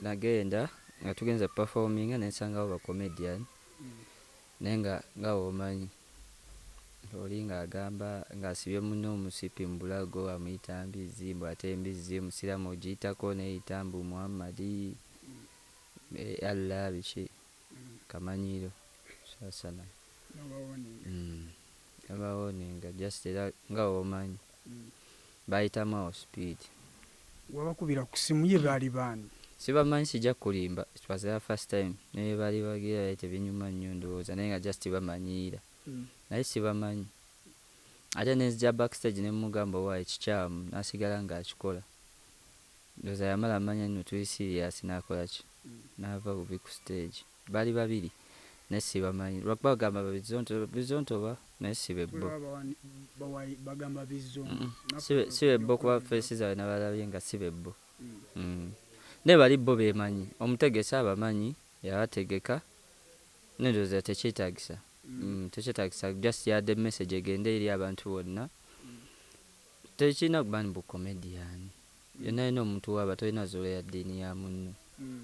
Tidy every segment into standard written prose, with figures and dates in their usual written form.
nagenda nga tugenza performing nensangawo ba comedian nenga nga omanyi oli nga agamba ng'asibye munno omusipi mu bulago amuyita Mbizi ate Embizi Musiramu ogiyitako neyita Mbu Muhammadi Allah biki Kamanyiro sasana abawoninga just era nga omanyi bayita Mao Speed. Wabakubira ku simu ye baali bani? Sibamanyi sijja kulimba, it was their first time. Naye bali bagira tebinyuma nnyo ndowooza naye nga just bamanyiira. Naye sibamanyi. Ate nenzija backstage ne mugamba wa ekikyamu n'asigala ng'akikola. Ndowooza yamala amanya nno tuli serious n'akola ki? N'ava bubi ku stage. Bali babiri. Naye sibamanyi. Lwakuba bagamba bizontoba naye si bebbo. Bagamba bizonto. Si bebbo kuba faces zaabwe n'abalabye nga si bebbo. Ne bali bo bemanyi. Omutegesa abamanyi yabategeka. Ndowooza tekyetaagisa. Tekyetaagisa just yadde message egende eri abantu bonna. Tekirina kuba ni bukomedian. Yonna yonna omuntu waaba tolina zoleya ddiini ya munno.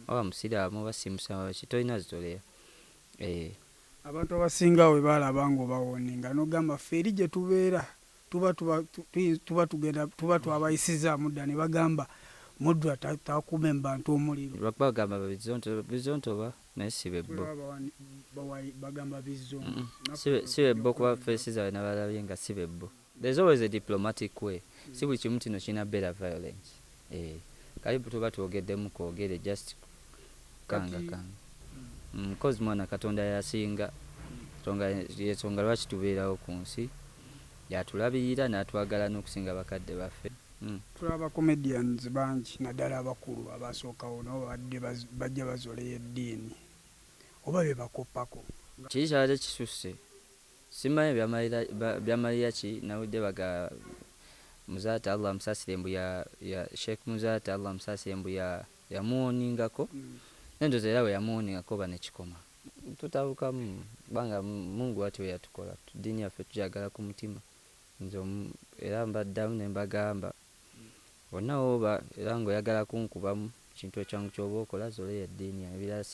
Oba musiraamu oba si musiraamu tolina zoleya. Abantu abasinga we balaba ng'obawone nga n'ogamba ffe eri gye tubeera tuba twabayisizaamu dda ne bagamba Mudra takume mu bantu omuliro. Lwakuba bagamba bizontoba naye si bebbo. Bagamba bizonto. Si bebbo kuba faces zaabwe n'abalabye nga si bebbo. There's always a diplomatic way. Si buli kimu kino kirina better violence. Kalibu tuba twogeddemu kwogere just kanga. Because mwana Katonda yasinga. Yensonga lwaki tubeerawo ku nsi. Yatulabirira n'atwagala n'okusinga bakadde baffe. Tulaba comedians bangi naddala abakulu abasookawo nabo bajja bazoleya eddiini oba be bakoppako. Kiri kyabadde kisusse. Simanyi byamalira ki nawudde baga Muzaata Allah amusaasire mbu ya Sheikh Muzaata Allah amusaasire mbu yamuwoningako. Ndowooza era bwe yamuwoningako oba nekikoma. Tutabukamu banga Mungu ati we yatukola. Ddiini yaffe tujagala ku mutima. Era mbaddamu ne mbagamba bonna oba era ng'oyagala kunkubamu kintu ekyangu ky'oba okola zoleya eddiini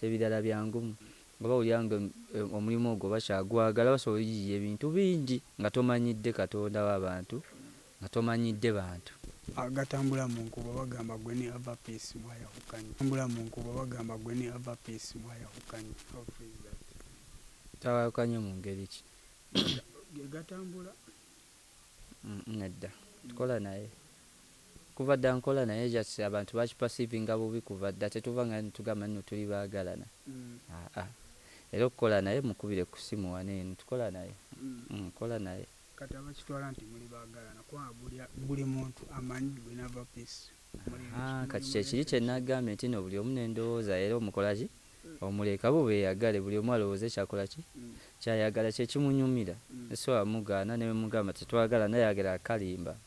ebirala byangumu. Oba olyange omulimu ogwo bakyagwagala basobola oyiiya ebintu bingi nga tomanyidde Katonda w'abantu nga tomanyidde bantu. Agatambula mu nkuba bagamba gwe ne ava peace mwayawukanye. Tambula mu nkuba bagamba gwe ne ava peace mwayawukanye. Tawayawukanye mu ngeri ki? Gatambula. Nedda. Tukola naye. Kuva dda nkola naye just abantu bakipasivinga bubi kuva dda tetuva nga tugamba nno tuli baagalana. Era okukola naye mukubire ku simu waneeno tukola naye. Kola naye. Kati abakitwala nti muli baagalana kuba buli muntu amanyi gwe n'ava peace. Kati kyekiri kye nagambye nti no buli omu n'endowooza era omukola ki? Omuleka bo beeyagale buli omu alowooze kyakola ki? Kyayagala kye kimunyumira. Ese wamugaana ne mugamba tetwagala naye ayagala akalimba.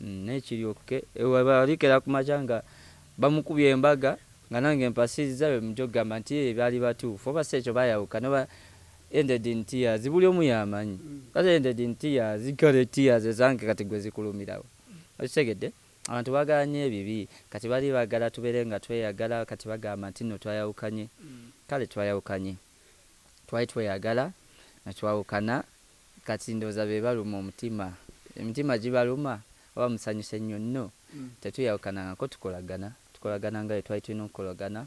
N'ekiryoke walikera ku makya nga bamukubye embaga nga nange mpasiriza be mujogamba nti baali batuufu oba si ekyo bayawuka noba ended in tears buli omu yamanyi. Kati ended in tears kale tears ezange kati gwe zikulumirawo. Okitegedde? Abantu baagala nnyo ebibi kati bali baagala tubeere nga tweyagala kati bagamba nti nno twayawukanye. Kale twayawukanye. Twali tweyagala ne twawukana kati ndowooza be baluma omutima. Emitima gibaluma oba musanyuse nnyo nno tetuyawukanangako tukolagana nga twali tulina okukolagana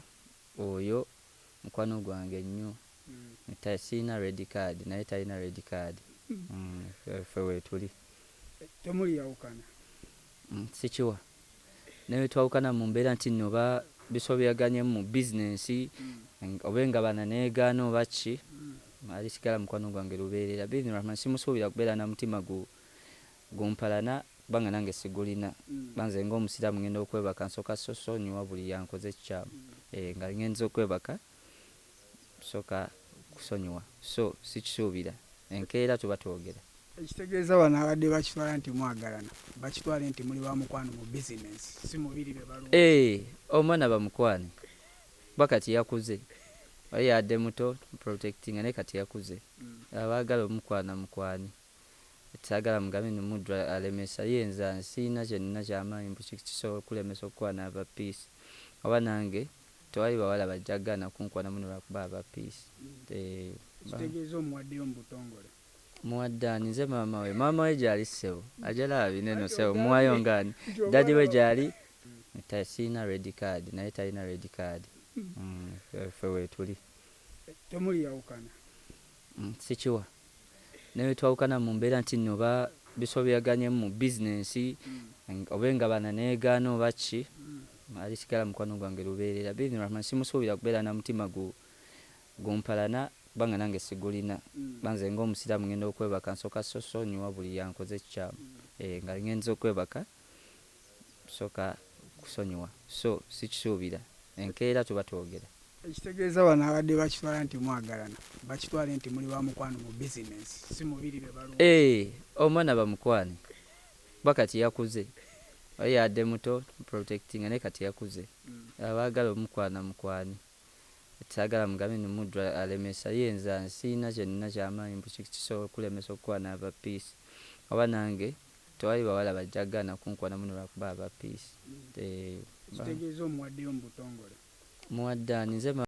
oyo mukwano gwange nnyo. Sirina red card naye talina red card. Ffe weetuli. Temuli yawukana. Sikiwa. Naye twawukana mu mbeera nti nno oba bisobyaganye mu bizinensi oba engabana neegaana oba ki alisigala mukwano gwange lubeerera. Bini rahman simusuubira kubeera na mutima gumpalana kubanga nange sigulina. Banze ng'omusiraamu ngenda okwebaka nsooka sonyiwa buli yankoze ekikyamu. Nga ngenza okwebaka nsooka kusonyiwa. So sikisuubira. Enkeera tuba twogera. Ekitegeeza wano abadde bakitwala nti mwagalana. Bakitwale nti muli bamukwano mu bizinensi. Si mubiri be balungi. Omwana bamukwano. Kuba kati yakuze. Wali yadde muto protecting naye kati yakuze. Abaagala omukwana mukwani. Sagala mugambe no Mudra alemesa yenza nsina kyenna kyamaanyi mbu kisobola okulemesa okukwana ava peace. Oba nange tewali bawala bajjagana kunkwana muno lwakuba aba peace. Kitegeeza omuwaddeyo mu butongole. Muwaddani nze maama we gyali ssebo ajala bineno ssebo muwayo ngani dadi we gyali tasina red card naye talina red card. Ffe weetuli temuli yawukana. Sikiwa naye twawukana mu mbeera nti nno oba bisobyaganye mu bizinensi oba engabana neegaana oba ki alisigala mukwano gwange lubeerera Rahman simusuubira kubeera na mutima gumpalana kubanga nange sigulina. Banze ng'omusiraamu ngenda okwebaka nsooka sosonyiwa buli yankoze ekikyamu nga ngenza okwebaka sooka kusonyiwa so sikisuubira enkeera tuba twogera. Ekitegeeza wano abadde bakitwala nti mwagalana bakitwale nti muli bamukwano mu bizinensi si mubiri be balungi. Omwana bamukwani kuba kati yakuze oyo yadde muto protecting naye kati yakuze abaagala omukwana mukwani saagala mugambe ni Mudra alemesa yenza nsiina kyenina kyamaanyi mbukikisobola okulemesa okukwana aba peace oba nange tewali bawala bajjagana kunkwana muno lwakuba aba peace. Kitegeeza omuwaddeyo mu butongole. Muwaddani nze